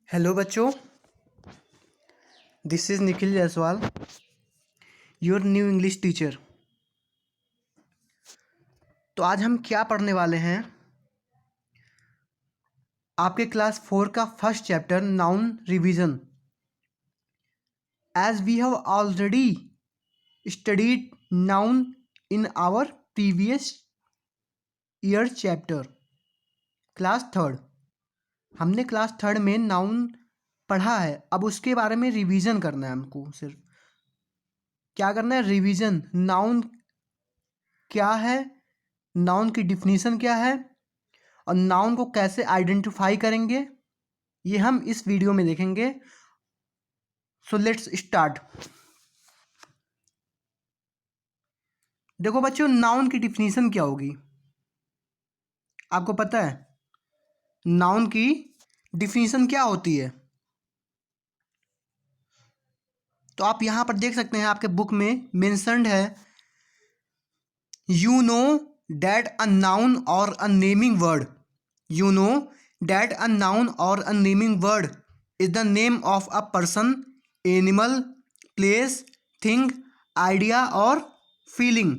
Hello बच्चों, this is Nikhil Jaiswal, your new English teacher. तो आज हम क्या पढ़ने वाले हैं? आपके क्लास 4 का first chapter noun revision. As we have already studied noun in our previous year chapter class third. हमने क्लास थर्ड में नाउन पढ़ा है, अब उसके बारे में रिवीजन करना है। हमको सिर्फ क्या करना है? रिवीजन। नाउन क्या है, नाउन की डिफिनीशन क्या है और नाउन को कैसे आइडेंटिफाई करेंगे, ये हम इस वीडियो में देखेंगे। So let's start. देखो बच्चों, नाउन की डिफिनीशन क्या होगी आपको पता है? नाउन की डिफिनीशन क्या होती है? तो आप यहां पर देख सकते हैं, आपके बुक में मेंशन्ड है, you know that a noun और a naming word, you know that a noun और a naming word is the name of a person, animal, place, thing, idea और feeling.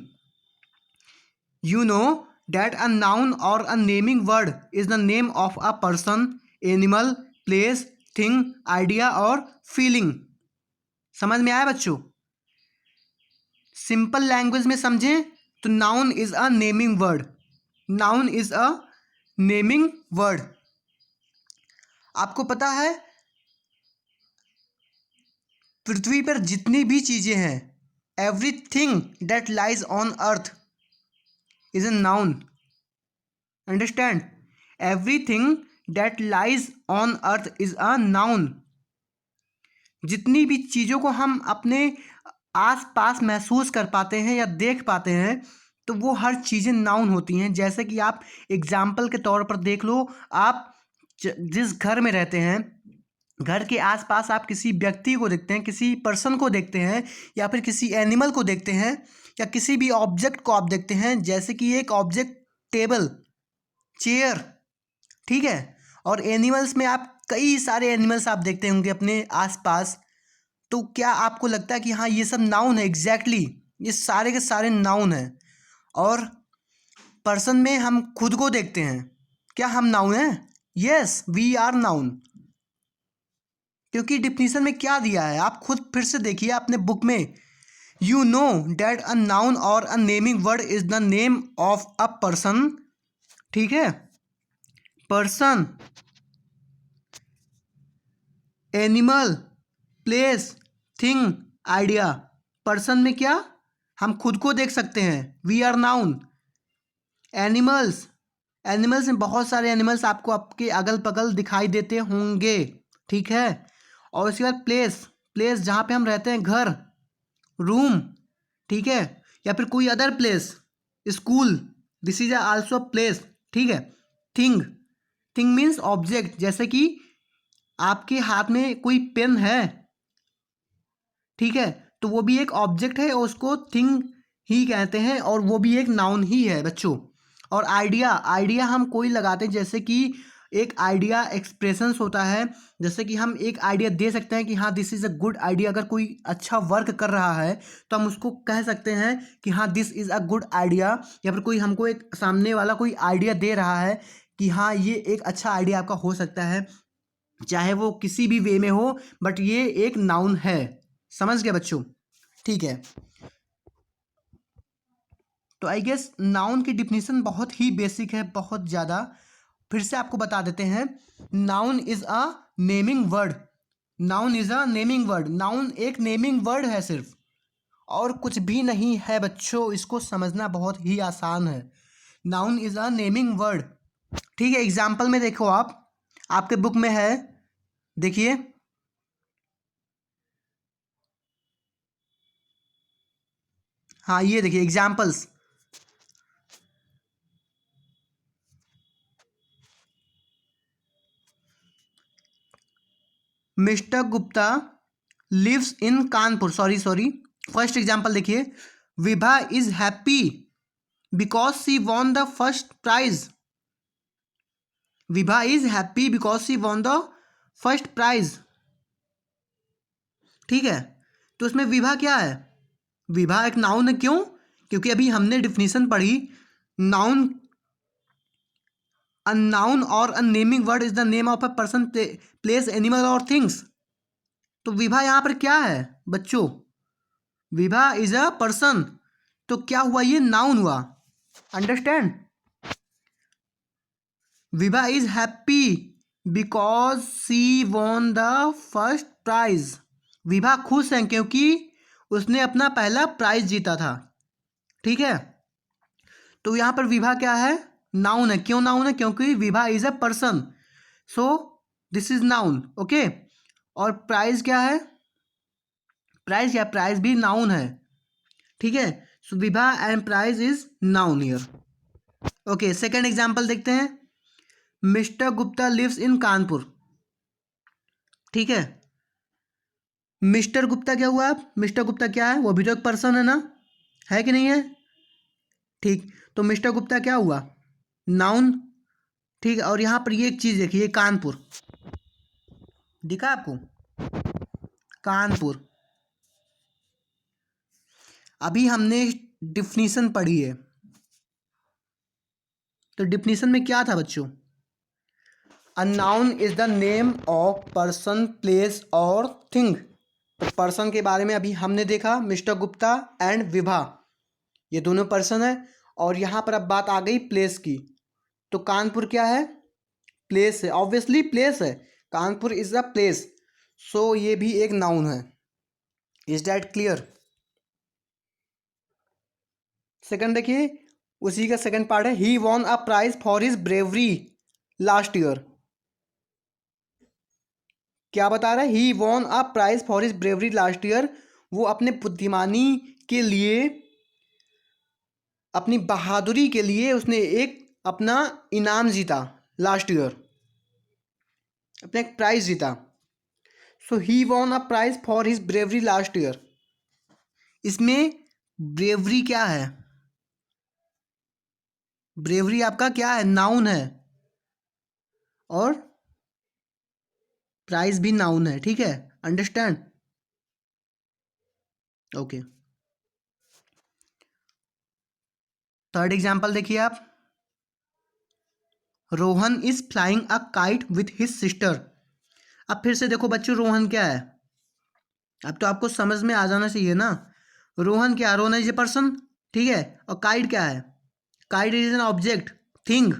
You know that a noun or a naming word is the name of a person, animal, place, thing, idea और feeling। समझ में आया बच्चों? Simple language में समझें तो noun is a naming word. Noun is a naming word. आपको पता है, पृथ्वी पर जितनी भी चीजें हैं, everything that lies on earth is a noun. Understand? Everything that lies on earth is a noun. जितनी भी चीज़ों को हम अपने आस पास महसूस कर पाते हैं या देख पाते हैं, तो वो हर चीज़ें नाउन होती हैं। जैसे कि आप एग्जाम्पल के तौर पर देख लो, आप जिस घर में रहते हैं, घर के आसपास आप किसी व्यक्ति को देखते हैं, किसी पर्सन को देखते हैं, या फिर किसी एनिमल को देखते हैं, या किसी भी ऑब्जेक्ट को आप देखते हैं। जैसे कि एक ऑब्जेक्ट टेबल, चेयर, ठीक है। और एनिमल्स में आप कई सारे एनिमल्स आप देखते होंगे अपने आसपास। तो क्या आपको लगता है कि हाँ ये सब नाउन है? एग्जैक्टली ये सारे के सारे नाउन हैं। और पर्सन में हम खुद को देखते हैं, क्या हम नाउन हैं? Yes, we are noun. क्योंकि डिफिनीशन में क्या दिया है आप खुद फिर से देखिए अपने बुक में। You know that a noun और a naming word is the name of a person, ठीक है। Person, animal, place, thing, idea. Person में क्या हम खुद को देख सकते हैं, we are noun. Animals, animals में बहुत सारे एनिमल्स आपको आपके अगल बगल दिखाई देते होंगे, ठीक है। और उसके बाद प्लेस, प्लेस जहाँ पे हम रहते हैं, घर, रूम, ठीक है, या फिर कोई other place, school, this is also place, ठीक है। Thing, thing means object. जैसे कि आपके हाथ में कोई पेन है, ठीक है, तो वो भी एक ऑब्जेक्ट है और उसको थिंग ही कहते हैं, और वो भी एक नाउन ही है बच्चों। और आइडिया, आइडिया हम कोई लगाते हैं, जैसे कि एक आइडिया एक्सप्रेशंस होता है। जैसे कि हम एक आइडिया दे सकते हैं कि हाँ this is a good idea. अगर कोई अच्छा वर्क कर रहा है तो हम उसको कह सकते हैं कि हाँ this is a good idea. या फिर कोई हमको एक सामने वाला कोई आइडिया दे रहा है कि हाँ ये एक अच्छा आइडिया आपका हो सकता है, चाहे वो किसी भी वे में हो, बट ये एक नाउन है। समझ गए बच्चों? ठीक है। तो आई गेस नाउन की डिफिनीशन बहुत ही बेसिक है, बहुत ज़्यादा। फिर से आपको बता देते हैं, noun is a naming word. Noun is a naming word. Noun एक नेमिंग वर्ड है सिर्फ, और कुछ भी नहीं है बच्चों। इसको समझना बहुत ही आसान है। Noun is a naming word, ठीक है। एग्जाम्पल में देखो, आप आपके बुक में है, देखिए। हाँ ये देखिए examples. Mister Gupta lives in Kanpur, sorry, first example देखिए। Vibha is happy because she won the first prize. Vibha is happy because she won the first prize, ठीक है। तो उसमें विभा क्या है? विभा एक नाउन है। क्यों? क्योंकि अभी हमने डिफिनीशन पढ़ी, नाउन, अ नाउन और a naming word is the name of a person, place, animal और थिंग्स। तो विभा यहाँ पर क्या है बच्चों? Vibha is a person. तो क्या हुआ? ये नाउन हुआ। Understand? Vibha is happy because she won the first prize. Vibha खुश है क्योंकि उसने अपना पहला प्राइज जीता था, ठीक है। तो यहाँ पर विभा क्या है? नाउन है। क्यों नाउन है? क्योंकि Vibha is a person, so this is noun, okay. और प्राइज क्या है? प्राइज क्या? प्राइज भी नाउन है, ठीक है। So Vibha and prize is noun here. Okay, second example देखते हैं। Mister Gupta lives in Kanpur, ठीक है। मिस्टर गुप्ता क्या हुआ? मिस्टर गुप्ता क्या है? वो भी तो एक पर्सन है ना, है कि नहीं है? ठीक, तो मिस्टर गुप्ता क्या हुआ? नाउन, ठीक है। और यहाँ पर ये एक चीज़ देखिए, कानपुर दिखा आपको? कानपुर। अभी हमने डिफिनीशन पढ़ी है, तो डिफिनीशन में क्या था बच्चों? अ noun is the name of person, place और थिंग। तो पर्सन के बारे में अभी हमने देखा, मिस्टर गुप्ता एंड विभा, ये दोनों पर्सन है। और यहाँ पर अब बात आ गई प्लेस की। तो कानपुर क्या है? प्लेस है, ऑब्वियसली प्लेस है। कानपुर इज अ प्लेस, सो ये भी एक नाउन है। Is that clear? सेकंड देखिए, उसी का सेकंड पार्ट है, he won a prize for his bravery last year. क्या बता रहा है? He won a prize for his bravery last year. वो अपने बुद्धिमानी के लिए, अपनी बहादुरी के लिए उसने एक अपना इनाम जीता लास्ट ईयर, अपना एक प्राइज जीता। So he won a prize for his bravery last year. इसमें ब्रेवरी क्या है? ब्रेवरी आपका क्या है? नाउन है। और प्राइज भी नाउन है, ठीक है। अंडरस्टैंड? ओके। थर्ड एग्जाम्पल देखिए आप। Rohan is flying a kite with his sister. अब फिर से देखो बच्चों, रोहन क्या है? अब तो आपको समझ में आ जाना चाहिए ना। रोहन क्या? रोहन इज ए पर्सन, ठीक है। और काइट क्या है? Kite is an object, thing,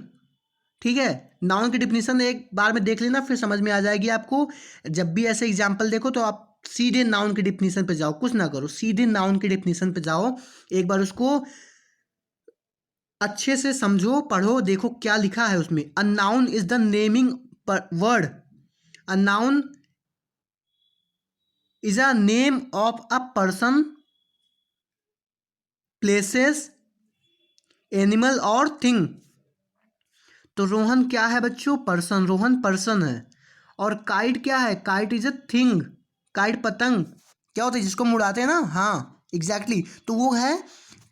ठीक है। नाउन की डिफिनीशन एक बार में देख लेना, फिर समझ में आ जाएगी आपको। जब भी ऐसे एग्जाम्पल देखो तो आप सीधे नाउन की डिफिनीशन पे जाओ, कुछ ना करो, सीधे नाउन की डिफिनीशन पे जाओ। एक बार उसको अच्छे से समझो, पढ़ो, देखो क्या लिखा है उसमें। अ noun is the naming word. A noun is a name of a person, places, animal or thing. तो रोहन क्या है बच्चों? पर्सन। रोहन पर्सन है। और काइट क्या है? Kite is a thing. Kite पतंग क्या होता है जिसको हम उड़ाते हैं ना, हाँ एग्जैक्टली, तो वो है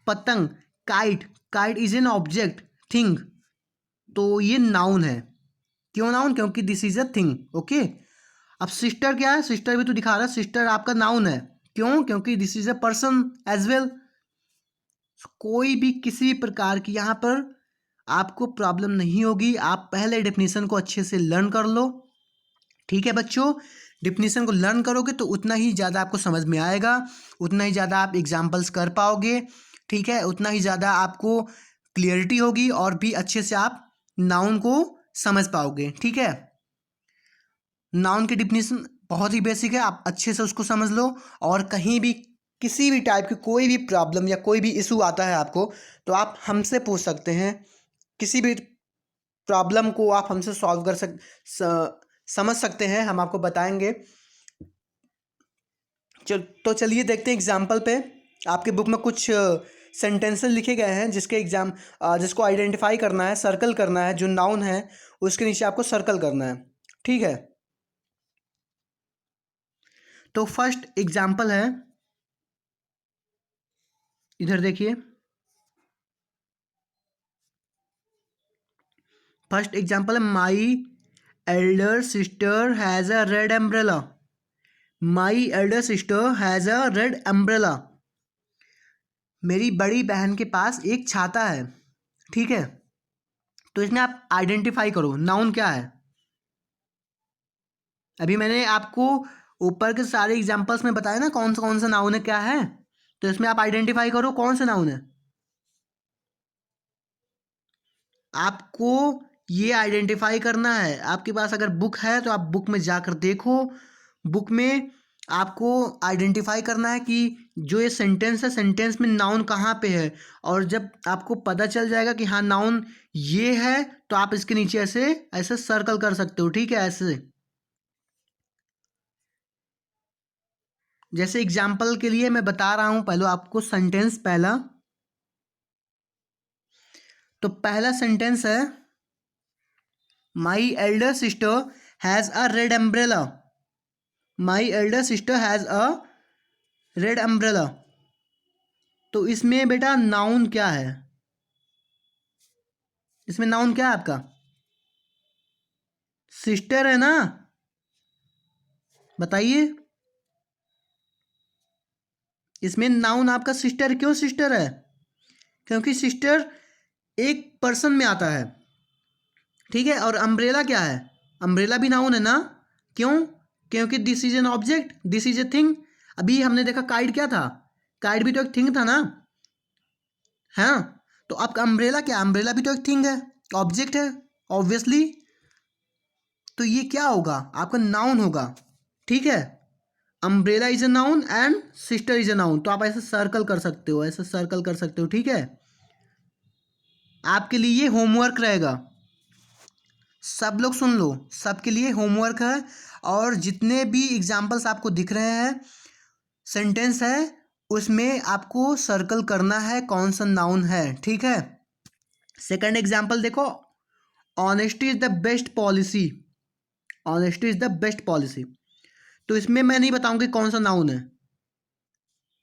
पतंग। Kite, kite is an object, thing. तो ये नाउन है। क्यों नाउन? क्योंकि this is a thing, okay. अब सिस्टर क्या है? सिस्टर भी तो दिखा रहा है, सिस्टर आपका नाउन है। क्यों? क्योंकि this is a person as well. कोई भी किसी प्रकार की यहाँ पर आपको प्रॉब्लम नहीं होगी। आप पहले डेफिनेशन को अच्छे से लर्न कर लो, ठीक है बच्चों। डेफिनेशन को लर्न करोगे तो उतना ही ज़्यादा आपको समझ में आएगा, उतना ही ज़्यादा आप एग्जाम्पल्स कर पाओगे, ठीक है। उतना ही ज़्यादा आपको क्लियरिटी होगी और भी अच्छे से आप नाउन को समझ पाओगे, ठीक है। नाउन की डिफिनीशन बहुत ही बेसिक है, आप अच्छे से उसको समझ लो। और कहीं भी किसी भी टाइप की कोई भी प्रॉब्लम या कोई भी इशू आता है आपको, तो आप हमसे पूछ सकते हैं। किसी भी प्रॉब्लम को आप हमसे सॉल्व कर समझ सकते हैं, हम आपको बताएंगे। तो चलिए देखते हैं एग्जाम्पल पे। आपके बुक में कुछ सेंटेंसेस लिखे गए हैं जिसको आइडेंटिफाई करना है, सर्कल करना है। जो नाउन है उसके नीचे आपको सर्कल करना है, ठीक है। तो फर्स्ट एग्जाम्पल है, इधर देखिए। फर्स्ट एग्जाम्पल है, माई elder sister has a red umbrella. My elder sister has a red umbrella. मेरी बड़ी बहन के पास एक छाता है. ठीक है, तो इसमें आप आइडेंटिफाई करो नाउन क्या है. अभी मैंने आपको ऊपर के सारे एग्जांपल्स में बताया ना कौन सा नाउन है क्या है, तो इसमें आप आइडेंटिफाई करो कौन सा नाउन है. आपको ये आइडेंटिफाई करना है. आपके पास अगर बुक है तो आप बुक में जाकर देखो. बुक में आपको आइडेंटिफाई करना है कि जो ये सेंटेंस है सेंटेंस में नाउन कहाँ पे है. और जब आपको पता चल जाएगा कि हाँ नाउन ये है तो आप इसके नीचे ऐसे ऐसे सर्कल कर सकते हो. ठीक है, ऐसे जैसे एग्जाम्पल के लिए मैं बता रहा हूँ पहले आपको सेंटेंस. पहला तो पहला सेंटेंस है my elder sister has a red umbrella. My elder sister has a red umbrella. तो इसमें बेटा नाउन क्या है. इसमें नाउन क्या है आपका. सिस्टर है ना. बताइए, इसमें नाउन आपका सिस्टर. क्यों सिस्टर है. क्योंकि सिस्टर एक पर्सन में आता है. ठीक है, और अम्ब्रेला क्या है. अम्ब्रेला भी नाउन है ना. क्यों. क्योंकि this is an object, this is a thing. अभी हमने देखा काइट क्या था. काइट भी तो एक थिंग था ना. हाँ, तो आपका अम्ब्रेला क्या. अम्ब्रेला भी तो एक थिंग है, ऑब्जेक्ट है ऑब्वियसली. तो ये क्या होगा आपका नाउन होगा. ठीक है, umbrella is a noun and sister is a noun. तो आप ऐसे सर्कल कर सकते हो, ऐसे सर्कल कर सकते हो. ठीक है, आपके लिए ये होमवर्क रहेगा. सब लोग सुन लो, सबके लिए होमवर्क है. और जितने भी एग्जाम्पल्स आपको दिख रहे हैं सेंटेंस है उसमें आपको सर्कल करना है कौन सा नाउन है. ठीक है, सेकंड एग्जाम्पल देखो. Honesty is the best policy. Honesty is the best policy. तो इसमें मैं नहीं बताऊंगा कौन सा नाउन है.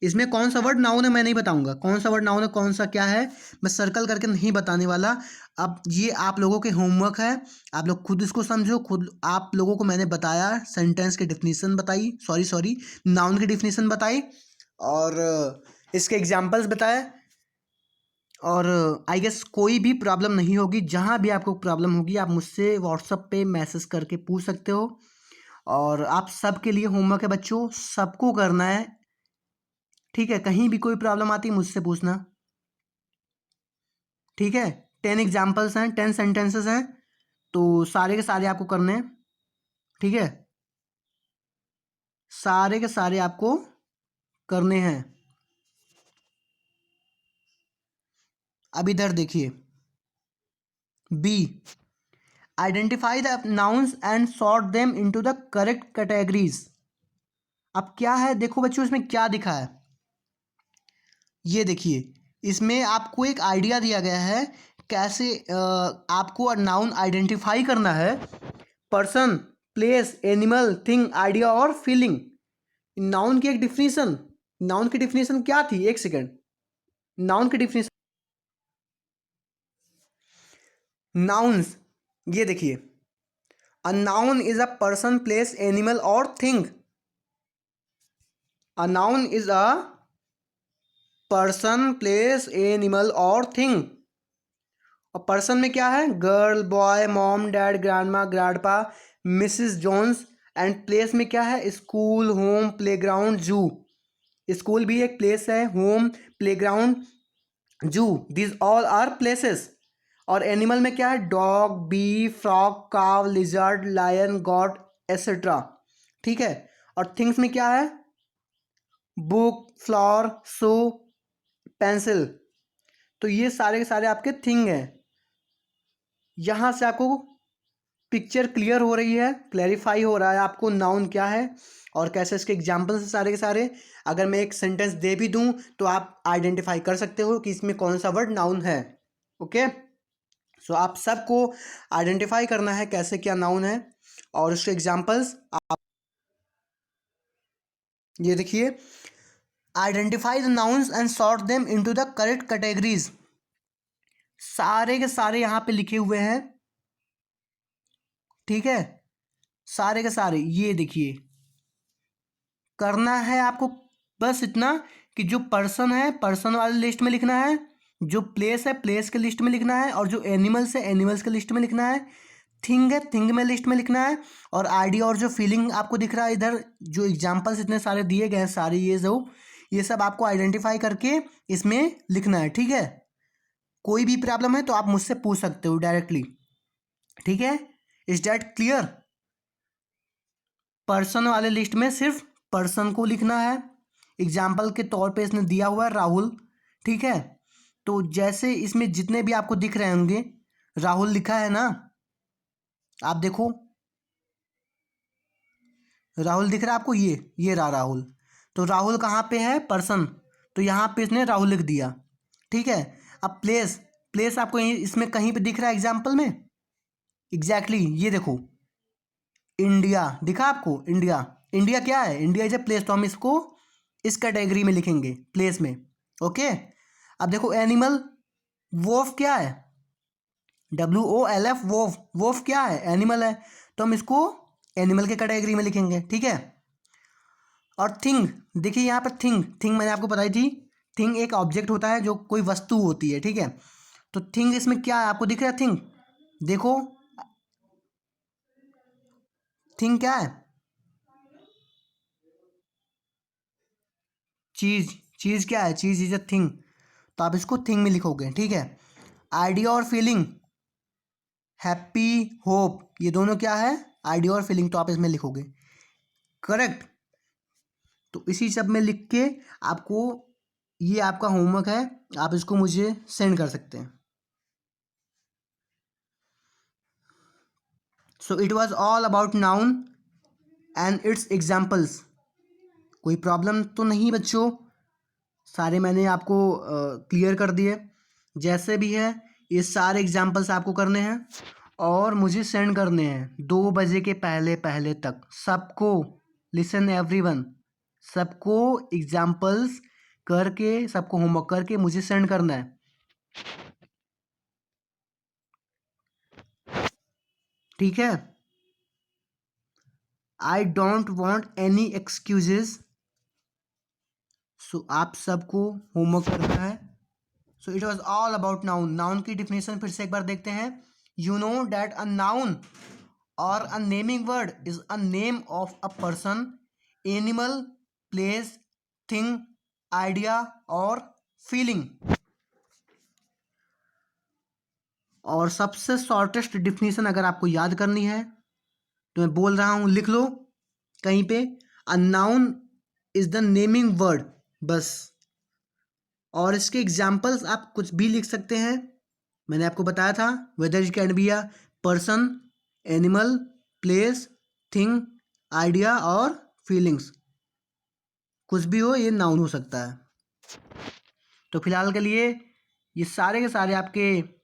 इसमें कौन सा वर्ड नाउन है मैं नहीं बताऊंगा. कौन सा वर्ड नाउन है कौन सा क्या है मैं सर्कल करके नहीं बताने वाला. अब ये आप लोगों के होमवर्क है. आप लोग खुद इसको समझो. खुद आप लोगों को मैंने बताया सेंटेंस की डिफिनीसन बताई, सॉरी नाउन की डिफिनीसन बताई और इसके एग्जाम्पल्स बताए. और आई गेस कोई भी प्रॉब्लम नहीं होगी. जहाँ भी आपको प्रॉब्लम होगी आप मुझसे व्हाट्सएप पे मैसेज करके पूछ सकते हो. और आप सबके लिए होमवर्क है बच्चों, सबको करना है. ठीक है, कहीं भी कोई प्रॉब्लम आती है मुझसे पूछना. ठीक है, 10 एग्जाम्पल्स हैं, 10 सेंटेंसेस हैं, तो सारे के सारे आपको करने हैं. ठीक है, सारे के सारे आपको करने हैं. अब इधर देखिए. B, identify the nouns and sort them into the correct categories. अब क्या है देखो बच्चों इसमें क्या दिखा है. ये देखिए, इसमें आपको एक आइडिया दिया गया है कैसे आपको नाउन आइडेंटिफाई करना है. Person, place, animal, thing, idea और फीलिंग. नाउन की एक डिफिनीशन. नाउन की डिफिनीशन क्या थी, एक सेकेंड. नाउन की डिफिनीशन नाउन्स, ये देखिए. A noun is a person, place, animal or thing. A noun is a person, place, animal or thing. और पर्सन में क्या है, girl, boy, mom, dad, grandma, grandpa, Mrs Jones. And place में क्या है, school, home, playground, zoo. School भी एक place है, होम, प्लेग्राउंड, जू, दिस ऑल आर प्लेसेस. और एनिमल में क्या है, डॉग, बी, फ्रॉग, काव, लिजर्ड, लायन, गॉट, एसेट्रा. ठीक है, और थिंग्स में क्या है, बुक, फ्लावर, शू, पेंसिल. तो ये सारे के सारे आपके थिंग हैं. यहाँ से आपको पिक्चर क्लियर हो रही है, क्लैरिफाई हो रहा है आपको नाउन क्या है और कैसे इसके एग्जाम्पल्स हैं सारे के सारे. अगर मैं एक सेंटेंस दे भी दूं तो आप आइडेंटिफाई कर सकते हो कि इसमें कौन सा वर्ड नाउन है. ओके, सो आप सबको आइडेंटिफाई करना है कैसे क्या नाउन है और उसके एग्जाम्पल्स आप ये देखिए. Identify the nouns and sort them into the correct categories. सारे के सारे यहाँ पे लिखे हुए हैं ठीक है, सारे के सारे ये देखिए, करना है आपको बस इतना कि जो पर्सन है पर्सन वाले लिस्ट में लिखना है, जो प्लेस है प्लेस के लिस्ट में लिखना है, और जो एनिमल्स है एनिमल्स के लिस्ट में लिखना है, थिंग है थिंग में लिस्ट में लिखना है, और आइडिया और जो फीलिंग आपको दिख रहा है इधर, जो एग्जांपल्स इतने सारे दिए गए हैं सारे ये सब आपको आइडेंटिफाई करके इसमें लिखना है। ठीक है, कोई भी प्रॉब्लम है तो आप मुझसे पूछ सकते हो डायरेक्टली। ठीक है, इज दैट क्लियर? पर्सन वाले लिस्ट में सिर्फ पर्सन को लिखना है, एग्जाम्पल के तौर पे इसने दिया हुआ है राहुल। ठीक है, तो जैसे इसमें जितने भी आपको दिख रहे होंगे राहुल लिखा है ना, आप देखो राहुल दिख रहा है आपको, ये रहा राहुल। तो राहुल कहाँ पे है? पर्सन, तो यहाँ पे इसने राहुल लिख दिया। ठीक है, अब प्लेस, प्लेस आपको यहीं इसमें कहीं पे दिख रहा है एग्जाम्पल में? एग्जैक्टली ये देखो, इंडिया दिखा आपको, इंडिया। इंडिया क्या है? इंडिया इज ए प्लेस, तो हम इसको इस कैटेगरी में लिखेंगे, प्लेस में। ओके, अब देखो एनिमल, वोफ क्या है? WOLF, वोफ, वोफ क्या है? एनिमल है, तो हम इसको एनिमल के कैटेगरी में लिखेंगे। ठीक है, और थिंग, देखिए यहाँ पर थिंग, थिंग मैंने आपको बताई थी, थिंग एक ऑब्जेक्ट होता है जो कोई वस्तु होती है। ठीक है, तो थिंग इसमें क्या है आपको दिख रहा है? थिंग देखो, थिंग क्या है? चीज, चीज क्या है? चीज इज अ थिंग, तो आप इसको थिंग में लिखोगे। ठीक है, आइडिया और फीलिंग, हैप्पी, होप, ये दोनों क्या है? आइडिया और फीलिंग, तो आप इसमें लिखोगे। करेक्ट, तो इसी सब में लिख के आपको, ये आपका होमवर्क है, आप इसको मुझे सेंड कर सकते हैं। सो it was all about noun and it's examples. कोई प्रॉब्लम तो नहीं बच्चों? सारे मैंने आपको क्लियर कर दिए। जैसे भी है ये सारे एग्जाम्पल्स आपको करने हैं और मुझे सेंड करने हैं 2 बजे के पहले पहले तक सबको। लिसन एवरीवन, सबको एग्जाम्पल्स करके, सबको होमवर्क करके मुझे सेंड करना है। ठीक है, I don't want any excuses. So आप सबको होमवर्क करना है। So it was all about noun. Noun की डिफिनेशन फिर से एक बार देखते हैं। You know that a noun और a naming word is a name of a person, animal, place, thing, idea और फीलिंग। और सबसे शॉर्टेस्ट डिफिनेशन अगर आपको याद करनी है तो मैं बोल रहा हूँ, लिख लो कहीं पे, अ noun is the naming word, बस। और इसके एग्जाम्पल्स आप कुछ भी लिख सकते हैं, मैंने आपको बताया था, whether it can be a person, animal, place, thing, idea और फीलिंग्स, कुछ भी हो ये नाउन हो सकता है। तो फिलहाल के लिए ये सारे के सारे आपके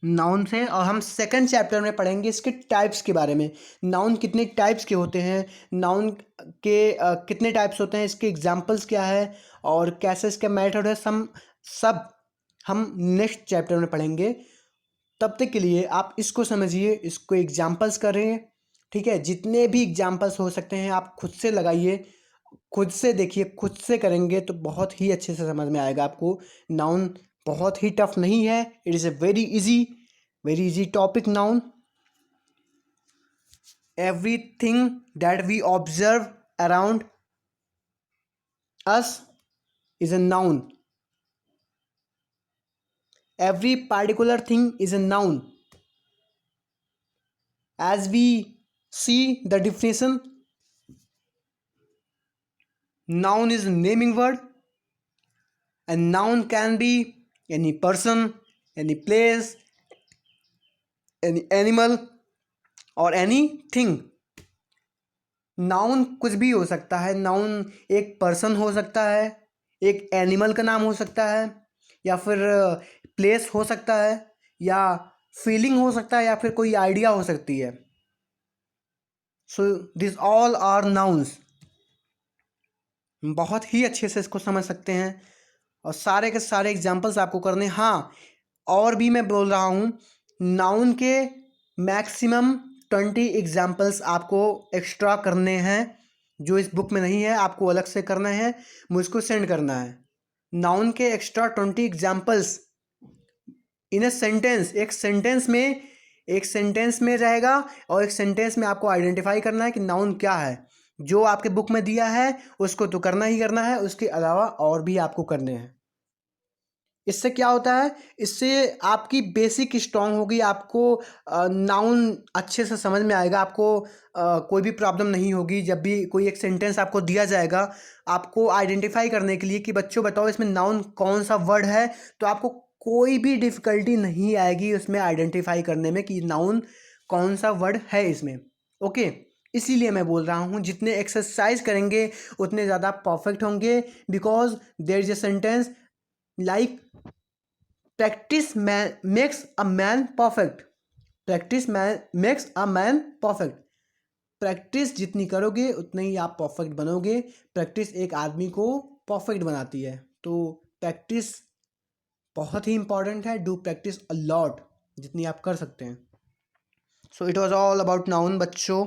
नाउन थे, और हम सेकंड चैप्टर में पढ़ेंगे इसके टाइप्स के बारे में। नाउन कितने टाइप्स के होते हैं, नाउन के कितने टाइप्स होते हैं, इसके एग्जाम्पल्स क्या है और कैसे इसका मेथड है, सब हम नेक्स्ट चैप्टर में पढ़ेंगे। तब तक के लिए आप इसको समझिए, इसको एग्जाम्पल्स करें। ठीक है, जितने भी एग्जाम्पल्स हो सकते हैं आप खुद से लगाइए, खुद से देखिए, खुद से करेंगे तो बहुत ही अच्छे से समझ में आएगा आपको। नाउन बहुत ही टफ नहीं है, it is a very easy topic. Noun, everything that we observe around us is a noun. Every particular thing is a noun. As we see the definition, noun is a naming word, and noun can be any person, any place, any animal और anything. Noun कुछ भी हो सकता है, noun एक person हो सकता है, एक एनिमल का नाम हो सकता है, या फिर प्लेस हो सकता है, या फीलिंग हो सकता है, या फिर कोई आइडिया हो सकती है। So this all are nouns. बहुत ही अच्छे से इसको समझ सकते हैं, और सारे के सारे एग्जाम्पल्स आपको करने। हाँ, और भी मैं बोल रहा हूँ, नाउन के मैक्सिमम 20 एग्जाम्पल्स आपको एक्स्ट्रा करने हैं जो इस बुक में नहीं है, आपको अलग से करना है, मुझको सेंड करना है। नाउन के extra 20 examples in a sentence, एक सेंटेंस में रहेगा और एक सेंटेंस में आपको आइडेंटिफाई करना है कि नाउन क्या है। जो आपके बुक में दिया है उसको तो करना ही करना है, उसके अलावा और भी आपको करने हैं। इससे क्या होता है, इससे आपकी बेसिक स्ट्रांग होगी, आपको नाउन अच्छे से समझ में आएगा, आपको कोई भी प्रॉब्लम नहीं होगी। जब भी कोई एक सेंटेंस आपको दिया जाएगा आपको आइडेंटिफाई करने के लिए कि बच्चों बताओ इसमें नाउन कौन सा वर्ड है, तो आपको कोई भी डिफ़िकल्टी नहीं आएगी उसमें आइडेंटिफाई करने में कि नाउन कौन सा वर्ड है इसमें। ओके, इसीलिए मैं बोल रहा हूँ जितने एक्सरसाइज करेंगे उतने ज़्यादा परफेक्ट होंगे, because there is a sentence like practice makes a man perfect. Practice makes a man perfect. Practice जितनी करोगे उतने ही आप परफेक्ट बनोगे। प्रैक्टिस एक आदमी को परफेक्ट बनाती है, तो प्रैक्टिस बहुत ही इंपॉर्टेंट है। डू प्रैक्टिस अ लॉट, जितनी आप कर सकते हैं। सो it was all about noun बच्चों।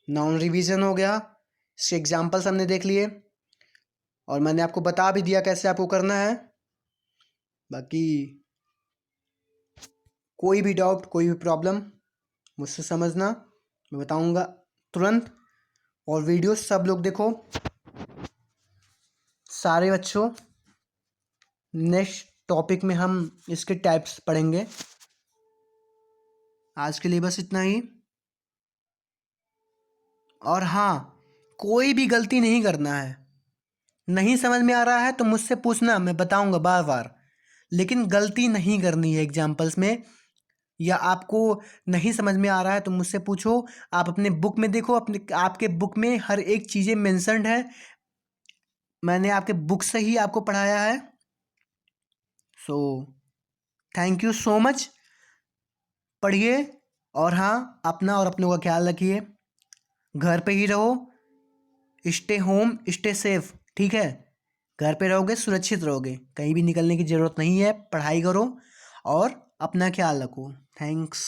नाउन रिवीजन हो गया, इसके एग्जाम्पल्स हमने देख लिए और मैंने आपको बता भी दिया कैसे आपको करना है। बाकी कोई भी डाउट, कोई भी प्रॉब्लम मुझसे समझना, मैं बताऊंगा तुरंत। और वीडियो सब लोग देखो सारे बच्चों। नेक्स्ट टॉपिक में हम इसके टाइप्स पढ़ेंगे। आज के लिए बस इतना ही। और हाँ, कोई भी गलती नहीं करना है। नहीं समझ में आ रहा है तो मुझसे पूछना, मैं बताऊंगा बार बार, लेकिन गलती नहीं करनी है एग्जाम्पल्स में। या आपको नहीं समझ में आ रहा है तो मुझसे पूछो। आप अपने बुक में देखो, आपके बुक में हर एक चीज़ें मेंशन्ड है। मैंने आपके बुक से ही आपको पढ़ाया है। So thank you so much. पढ़िए और हाँ, अपना और अपनों का ख्याल रखिए। घर पे ही रहो, स्टे होम स्टे सेफ, ठीक है। घर पे रहोगे सुरक्षित रहोगे, कहीं भी निकलने की ज़रूरत नहीं है। पढ़ाई करो और अपना ख्याल रखो। थैंक्स।